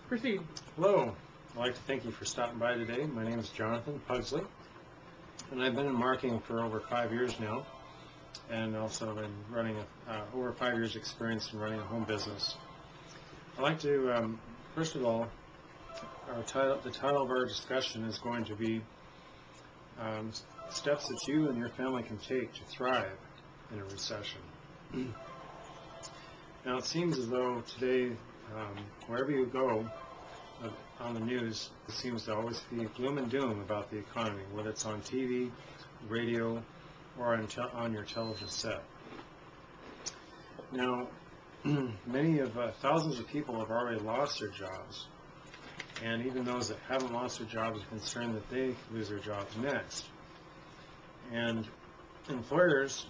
Proceed. Hello, I'd like to thank you for stopping by today. My name is Jonathan Pugsley, and I've been in marketing for over 5 years now, and also been running over 5 years experience in running a home business. I'd like to, first of all, the title of our discussion is going to be steps that you and your family can take to thrive in a recession. Now, it seems as though today, wherever you go on the news, it seems to always be gloom and doom about the economy, whether it's on TV, radio, or on your television set. Now, thousands of people have already lost their jobs, and even those that haven't lost their jobs are concerned that they lose their jobs next. And employers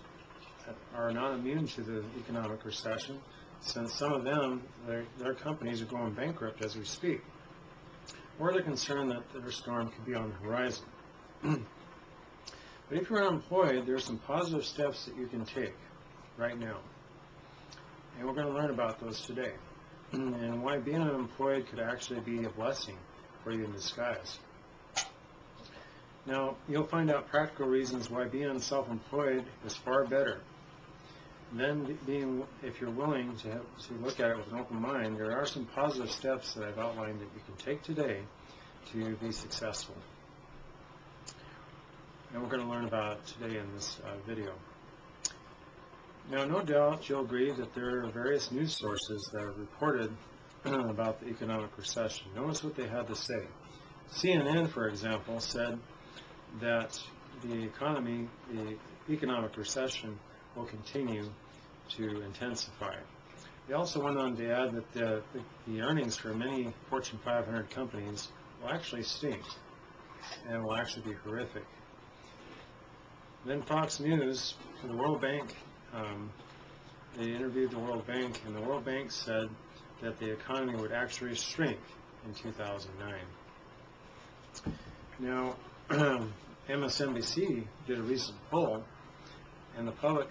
are not immune to the economic recession, since some of them, their companies are going bankrupt as we speak, or they're concerned that their storm could be on the horizon. But if you're unemployed, there's some positive steps that you can take right now, and we're going to learn about those today, and why being unemployed could actually be a blessing for you in disguise. Now, you'll find out practical reasons why being self-employed is far better. Then, if you're willing to look at it with an open mind, there are some positive steps that I've outlined that you can take today to be successful. And we're going to learn about it today in this video. Now, no doubt you'll agree that there are various news sources that have reported about the economic recession. Notice what they had to say. CNN, for example, said that the economic recession will continue to intensify. They also went on to add that the earnings for many Fortune 500 companies will actually stink and will actually be horrific. Then Fox News, the World Bank, they interviewed the World Bank, and the World Bank said that the economy would actually shrink in 2009. Now, MSNBC did a recent poll, and the public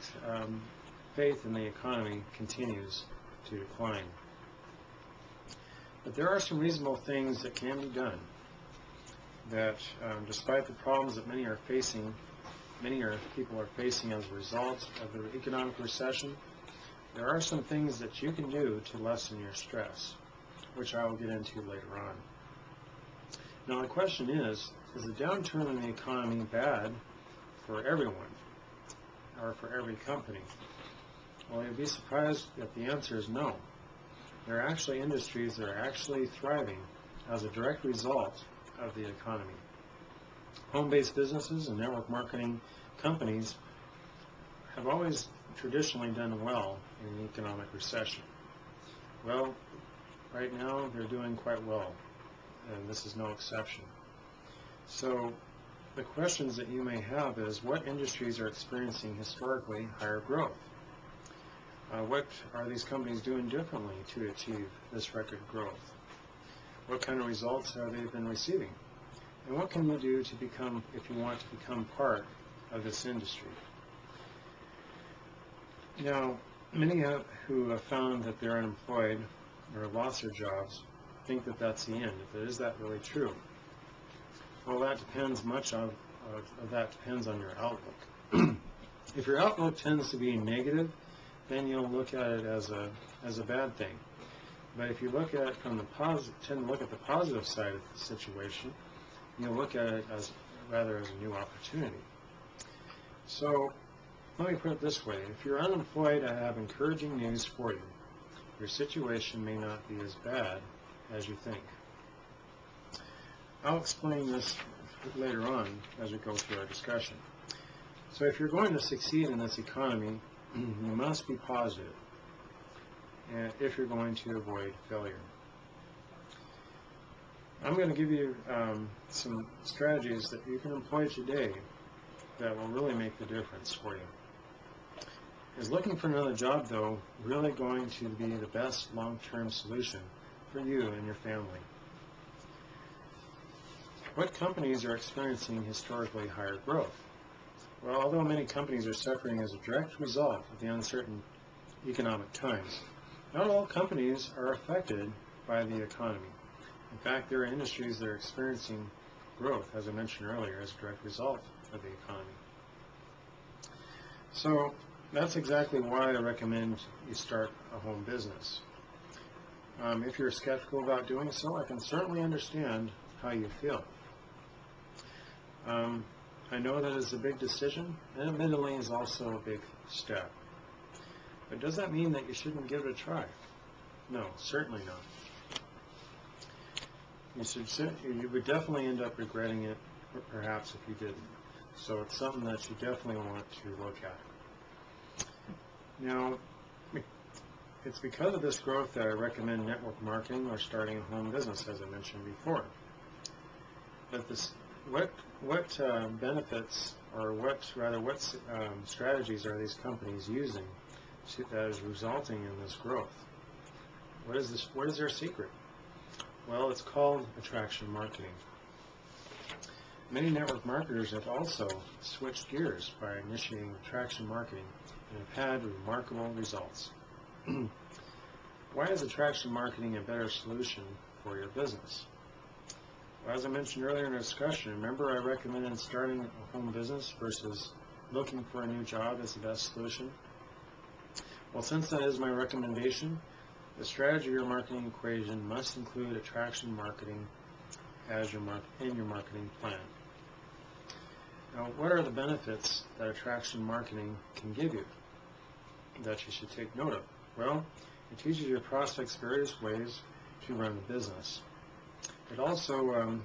faith in the economy continues to decline. But there are some reasonable things that can be done that, despite the problems that many people are facing as a result of the economic recession, there are some things that you can do to lessen your stress, which I will get into later on. Now, the question is a downturn in the economy bad for everyone or for every company? Well, you'll be surprised that the answer is no. There are actually industries that are actually thriving as a direct result of the economy. Home-based businesses and network marketing companies have always traditionally done well in an economic recession. Well, right now they're doing quite well, and this is no exception. So the questions that you may have is, what industries are experiencing historically higher growth? What are these companies doing differently to achieve this record growth? What kind of results have they been receiving? And what can you do to become, if you want to become part of this industry? Now, many who have found that they're unemployed or have lost their jobs think that that's the end. Is that really true? Well, that depends. Much of that depends on your outlook. If your outlook tends to be negative, then you'll look at it as a bad thing. But if you look at it from tend to look at the positive side of the situation, you'll look at it as rather as a new opportunity. So let me put it this way: if you're unemployed, I have encouraging news for you. Your situation may not be as bad as you think. I'll explain this later on as we go through our discussion. So if you're going to succeed in this economy, you must be positive, and if you're going to avoid failure. I'm going to give you some strategies that you can employ today that will really make the difference for you. Is looking for another job, though, really going to be the best long-term solution for you and your family? What companies are experiencing historically higher growth? Well, although many companies are suffering as a direct result of the uncertain economic times, not all companies are affected by the economy. In fact, there are industries that are experiencing growth, as I mentioned earlier, as a direct result of the economy. So that's exactly why I recommend you start a home business. If you're skeptical about doing so, I can certainly understand how you feel. I know that it's a big decision, and admittedly is also a big step. But does that mean that you shouldn't give it a try? No, certainly not. You would definitely end up regretting it, perhaps, if you didn't. So it's something that you definitely want to look at. Now, it's because of this growth that I recommend network marketing or starting a home business, as I mentioned before. But what benefits, or what strategies are these companies using that is resulting in this growth? What is their secret? Well, it's called attraction marketing. Many network marketers have also switched gears by initiating attraction marketing and have had remarkable results. Why is attraction marketing a better solution for your business? Well, as I mentioned earlier in our discussion, remember I recommended starting a home business versus looking for a new job as the best solution? Well, since that is my recommendation, the strategy of your marketing equation must include attraction marketing as in your marketing plan. Now, what are the benefits that attraction marketing can give you that you should take note of? Well, it teaches your prospects various ways to run the business. It also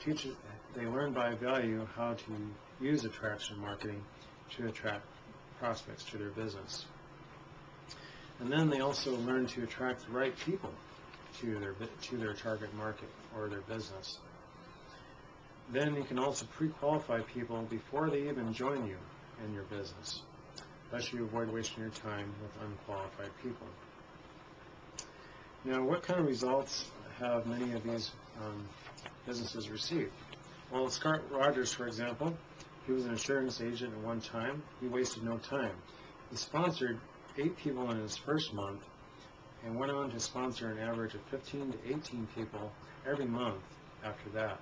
teaches, they learn by value how to use attraction marketing to attract prospects to their business. And then they also learn to attract the right people to their target market or their business. Then you can also pre-qualify people before they even join you in your business. Thus you avoid wasting your time with unqualified people. Now, what kind of results have many of these businesses received? Well, Scott Rogers, for example, he was an insurance agent at one time. He wasted no time. He sponsored 8 people in his first month and went on to sponsor an average of 15 to 18 people every month after that.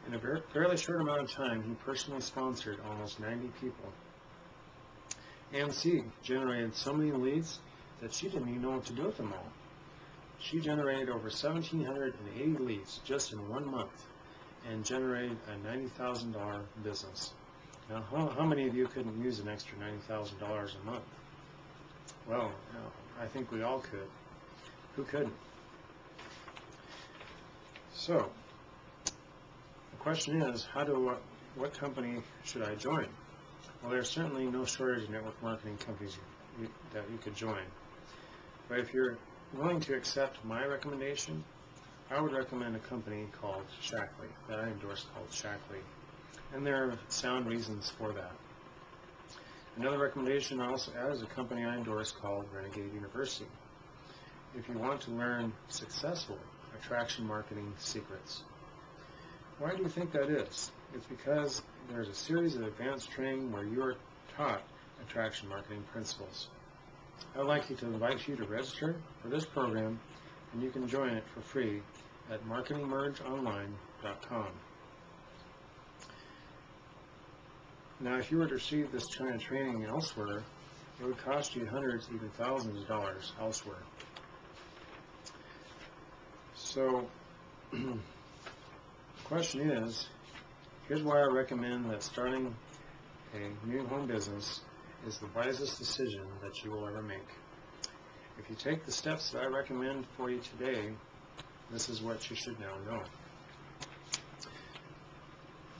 In a fairly short amount of time, he personally sponsored almost 90 people. AMC generated so many leads that she didn't even know what to do with them all. She generated over 1,780 leads just in 1 month and generated a $90,000 business. Now, how many of you couldn't use an extra $90,000 a month? Well, I think we all could. Who couldn't? So, the question is, what company should I join? Well, there's certainly no shortage of network marketing companies that you could join. But if you're willing to accept my recommendation, I would recommend a company called Shackley, that I endorse, called Shackley. And there are sound reasons for that. Another recommendation I also add is a company I endorse called Renegade University. If you want to learn successful attraction marketing secrets. Why do you think that is? It's because there's a series of advanced training where you are taught attraction marketing principles. I'd like to invite you to register for this program, and you can join it for free at marketingmergeonline.com. Now, if you were to receive this kind of training elsewhere, it would cost you hundreds, even thousands of dollars elsewhere. So, the question is, here's why I recommend that starting a new home business is the wisest decision that you will ever make. If you take the steps that I recommend for you today, this is what you should now know.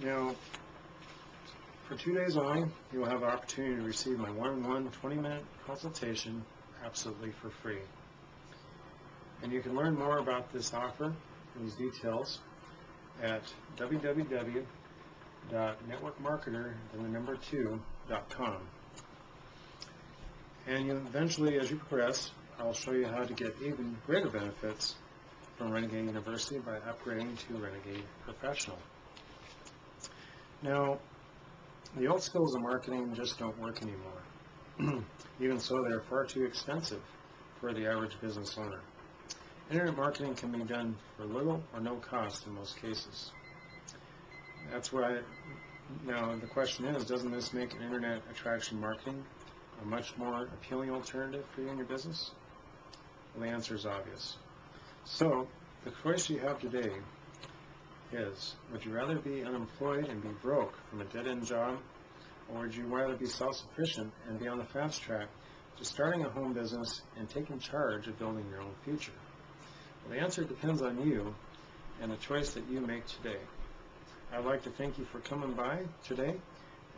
Now, for 2 days only, you will have the opportunity to receive my one-on-one 20-minute consultation absolutely for free. And you can learn more about this offer, these details, at www.networkmarketer2.com. And eventually, as you progress, I'll show you how to get even greater benefits from Renegade University by upgrading to Renegade Professional. Now, the old skills of marketing just don't work anymore. Even so, they're far too expensive for the average business owner. Internet marketing can be done for little or no cost in most cases. That's why, now the question is, doesn't this make internet attraction marketing a much more appealing alternative for you and your business? Well, the answer is obvious. So, the choice you have today is, would you rather be unemployed and be broke from a dead-end job, or would you rather be self-sufficient and be on the fast track to starting a home business and taking charge of building your own future? Well, the answer depends on you and the choice that you make today. I'd like to thank you for coming by today,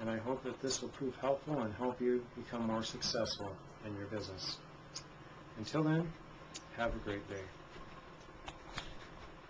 and I hope that this will prove helpful and help you become more successful in your business. Until then, have a great day.